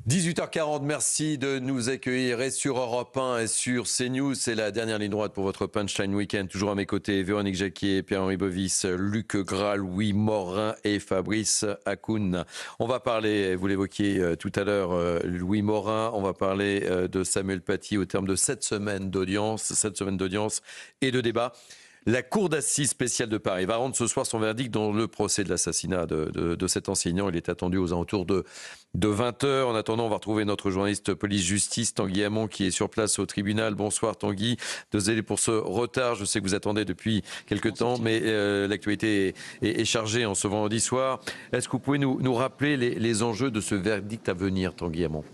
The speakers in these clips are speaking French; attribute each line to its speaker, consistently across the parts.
Speaker 1: 18h40, merci de nous accueillir et sur Europe 1 et sur CNews. C'est la dernière ligne droite pour votre Punchline Weekend. Toujours à mes côtés, Véronique Jacquier, Pierre-Henri Bovis, Luc Gras, Louis Morin et Fabrice Hakoun. On va parler, vous l'évoquiez tout à l'heure, Louis Morin, on va parler de Samuel Paty au terme de 7 semaines d'audience et de débat. La Cour d'assises spéciale de Paris va rendre ce soir son verdict dans le procès de l'assassinat de cet enseignant. Il est attendu aux alentours de 20h. En attendant, on va retrouver notre journaliste police-justice, Tanguy Hamon, qui est sur place au tribunal. Bonsoir Tanguy. Désolé pour ce retard. Je sais que vous attendez depuis quelque temps, mais l'actualité est chargée en ce vendredi soir. Est-ce que vous pouvez nous rappeler les enjeux de ce verdict à venir, Tanguy Hamon ?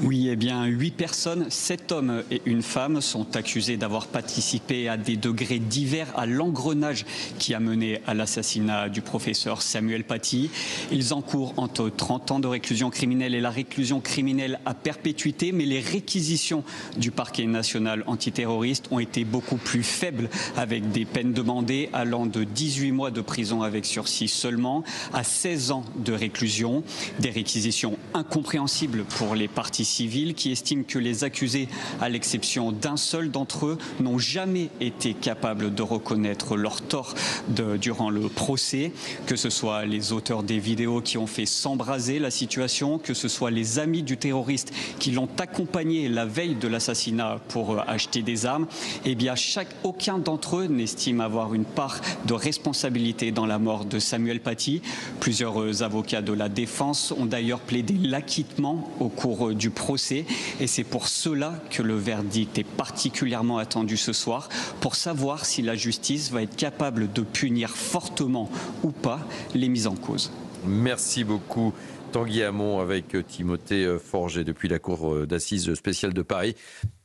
Speaker 2: Oui, eh bien, 8 personnes, 7 hommes et une femme sont accusés d'avoir participé à des degrés divers à l'engrenage qui a mené à l'assassinat du professeur Samuel Paty. Ils encourent entre 30 ans de réclusion criminelle et la réclusion criminelle à perpétuité, mais les réquisitions du parquet national antiterroriste ont été beaucoup plus faibles, avec des peines demandées allant de 18 mois de prison avec sursis seulement à 16 ans de réclusion. Des réquisitions incompréhensibles pour les parties civiles qui estiment que les accusés, à l'exception d'un seul d'entre eux, n'ont jamais été capables de reconnaître leur tort durant le procès, que ce soit les auteurs des vidéos qui ont fait s'embraser la situation, que ce soit les amis du terroriste qui l'ont accompagné la veille de l'assassinat pour acheter des armes. Eh bien, aucun d'entre eux n'estime avoir une part de responsabilité dans la mort de Samuel Paty. Plusieurs avocats de la défense ont d'ailleurs plaidé l'acquittement au cours du procès, et c'est pour cela que le verdict est particulièrement attendu ce soir, pour savoir si la justice va être capable de punir fortement ou pas les mis en cause.
Speaker 1: Merci beaucoup Tanguy Hamon avec Timothée Forget depuis la Cour d'assises spéciale de Paris.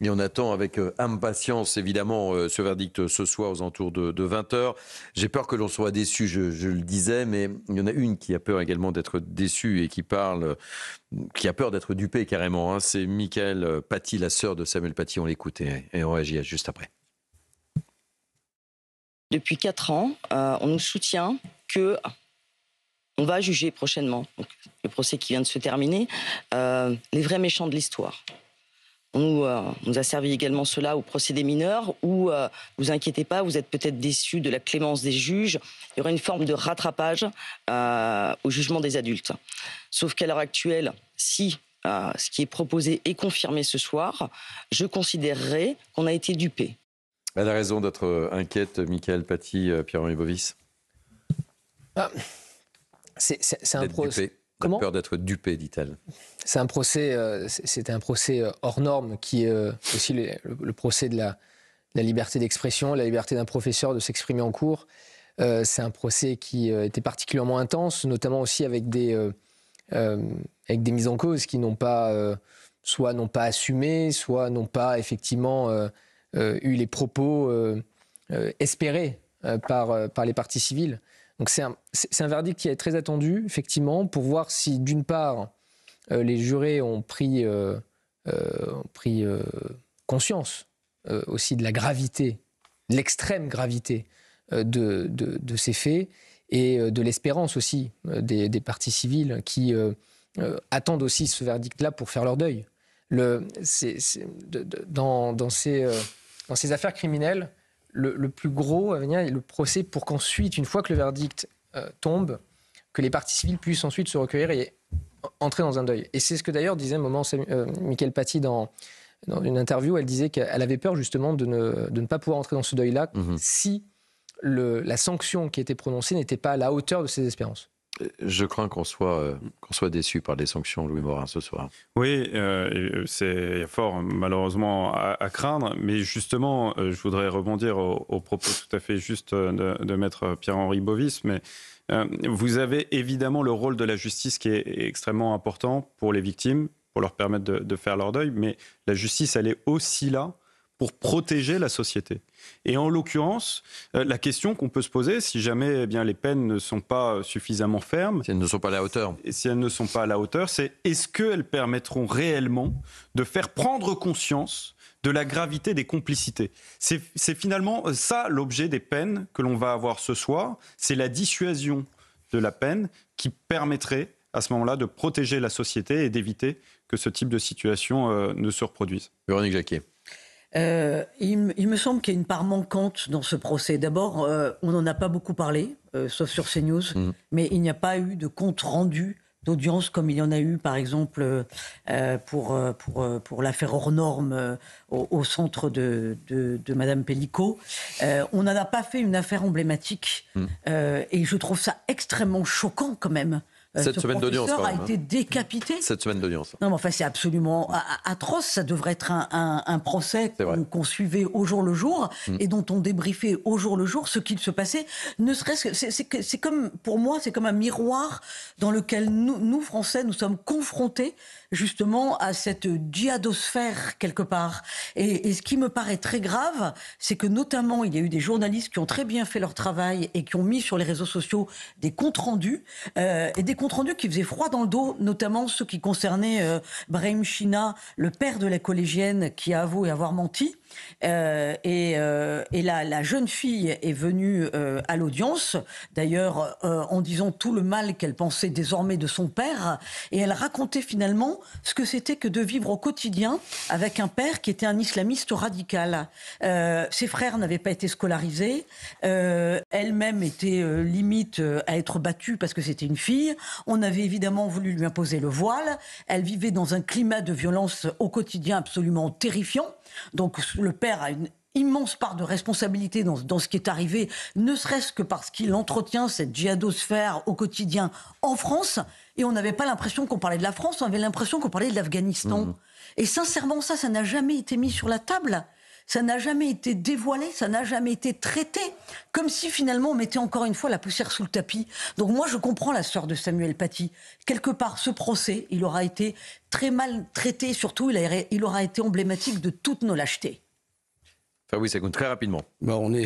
Speaker 1: Et on attend avec impatience évidemment ce verdict ce soir aux alentours de 20h. J'ai peur que l'on soit déçu, je le disais, mais il y en a une qui a peur également d'être déçue et qui a peur d'être dupée carrément. Hein. C'est Mickaëlle Paty, la sœur de Samuel Paty. On l'écoute et on réagit juste après.
Speaker 3: Depuis 4 ans, on nous soutient que on va juger prochainement, donc, le procès qui vient de se terminer, les vrais méchants de l'histoire. On nous a servi également cela au procès des mineurs, où, vous inquiétez pas, vous êtes peut-être déçus de la clémence des juges. Il y aura une forme de rattrapage au jugement des adultes. Sauf qu'à l'heure actuelle, si ce qui est proposé est confirmé ce soir, je considérerais qu'on a été dupé.
Speaker 1: Elle a raison d'être inquiète, Mickaëlle Paty, Pierre-Henri Bovis.
Speaker 4: C'est un procès.
Speaker 1: Comment ? Peur d'être dupé, dit-elle.
Speaker 4: C'est un procès. C'était un procès hors norme qui est aussi le procès de la liberté d'expression, la liberté d'un professeur de s'exprimer en cours. C'est un procès qui était particulièrement intense, notamment aussi avec des mises en cause qui n'ont pas soit n'ont pas assumé, soit n'ont pas effectivement eu les propos espérés par les parties civiles. Donc c'est un verdict qui est très attendu, effectivement, pour voir si, d'une part, les jurés ont pris conscience aussi de la gravité, de l'extrême gravité de ces faits, et de l'espérance aussi des parties civiles qui attendent aussi ce verdict-là pour faire leur deuil. Dans ces affaires criminelles, le plus gros à venir est le procès pour qu'ensuite, une fois que le verdict tombe, que les parties civiles puissent ensuite se recueillir et entrer dans un deuil. Et c'est ce que d'ailleurs disait Mickaëlle Paty dans une interview. Elle disait qu'elle avait peur justement de ne pas pouvoir entrer dans ce deuil-là si la sanction qui était prononcée n'était pas à la hauteur de ses espérances.
Speaker 1: Je crains qu'on soit déçu par les sanctions, Louis Morin, ce soir.
Speaker 5: Oui, c'est fort malheureusement à craindre, mais justement, je voudrais rebondir au propos tout à fait juste de maître Pierre-Henri Bovis, mais vous avez évidemment le rôle de la justice qui est extrêmement important pour les victimes, pour leur permettre de faire leur deuil, mais la justice, elle est aussi là pour protéger la société. Et en l'occurrence, la question qu'on peut se poser, si jamais les peines ne sont pas suffisamment fermes...
Speaker 1: Si elles ne sont pas à la hauteur.
Speaker 5: Si elles ne sont pas à la hauteur, c'est est-ce qu'elles permettront réellement de faire prendre conscience de la gravité des complicités. C'est finalement ça l'objet des peines que l'on va avoir ce soir, c'est la dissuasion de la peine qui permettrait à ce moment-là de protéger la société et d'éviter que ce type de situation ne se reproduise.
Speaker 1: Véronique Jacquier.
Speaker 6: Il me semble qu'il y a une part manquante dans ce procès. D'abord, on n'en a pas beaucoup parlé, sauf sur CNews, mais il n'y a pas eu de compte rendu d'audience comme il y en a eu, par exemple, pour l'affaire hors norme au centre de Madame Pellicot. On n'en a pas fait une affaire emblématique et je trouve ça extrêmement choquant quand même.
Speaker 1: 7 semaines d'audience, quand
Speaker 6: même.
Speaker 1: même,
Speaker 6: a été décapité.
Speaker 1: 7 semaines d'audience.
Speaker 6: Non, mais enfin, c'est absolument atroce. Ça devrait être un procès qu'on suivait au jour le jour et dont on débriefait au jour le jour ce qu'il se passait. Ne serait-ce que c'est comme, pour moi, c'est comme un miroir dans lequel nous Français, nous sommes confrontés justement à cette djihadosphère quelque part. Et ce qui me paraît très grave, c'est que notamment il y a eu des journalistes qui ont très bien fait leur travail et qui ont mis sur les réseaux sociaux des comptes rendus et des comptes rendus qui faisaient froid dans le dos, notamment ceux qui concernaient Brahim China, le père de la collégienne qui a avoué avoir menti. Et la jeune fille est venue à l'audience, d'ailleurs en disant tout le mal qu'elle pensait désormais de son père, et elle racontait finalement ce que c'était que de vivre au quotidien avec un père qui était un islamiste radical. Ses frères n'avaient pas été scolarisés, elle-même était limite à être battue parce que c'était une fille. On avait évidemment voulu lui imposer le voile. Elle vivait dans un climat de violence au quotidien absolument terrifiant. Donc le père a une immense part de responsabilité dans ce qui est arrivé, ne serait-ce que parce qu'il entretient cette djihadosphère au quotidien en France. Et on n'avait pas l'impression qu'on parlait de la France, on avait l'impression qu'on parlait de l'Afghanistan. Et sincèrement, ça n'a jamais été mis sur la table. Ça n'a jamais été dévoilé, ça n'a jamais été traité. Comme si finalement on mettait encore une fois la poussière sous le tapis. Donc moi je comprends la sœur de Samuel Paty. Quelque part ce procès, il aura été très mal traité. Surtout il aura été emblématique de toutes nos lâchetés.
Speaker 1: Enfin oui, ça compte très rapidement.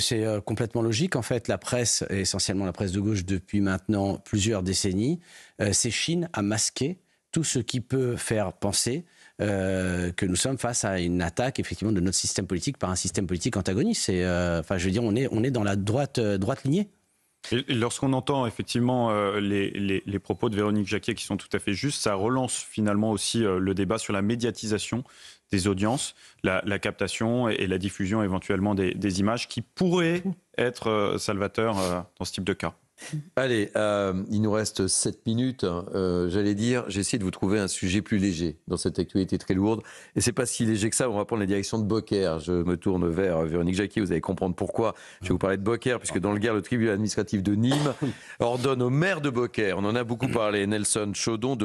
Speaker 7: C'est complètement logique. En fait, la presse, et essentiellement la presse de gauche depuis maintenant plusieurs décennies, s'échine à masquer tout ce qui peut faire penser que nous sommes face à une attaque effectivement de notre système politique par un système politique antagoniste. Je veux dire, on est dans la droite lignée.
Speaker 5: Et lorsqu'on entend effectivement les propos de Véronique Jacquier qui sont tout à fait justes, ça relance finalement aussi le débat sur la médiatisation des audiences, la captation et la diffusion éventuellement des images qui pourraient être salvateurs dans ce type de cas.
Speaker 1: Allez, il nous reste 7 minutes. J'allais dire, j'ai essayé de vous trouver un sujet plus léger dans cette actualité très lourde. Et c'est pas si léger que ça. On va prendre la direction de Beaucaire. Je me tourne vers Véronique Jacquier. Vous allez comprendre pourquoi. Je vais vous parler de Beaucaire, puisque dans le Gard, le tribunal administratif de Nîmes ordonne au maire de Beaucaire, on en a beaucoup parlé, Nelson Chaudon, de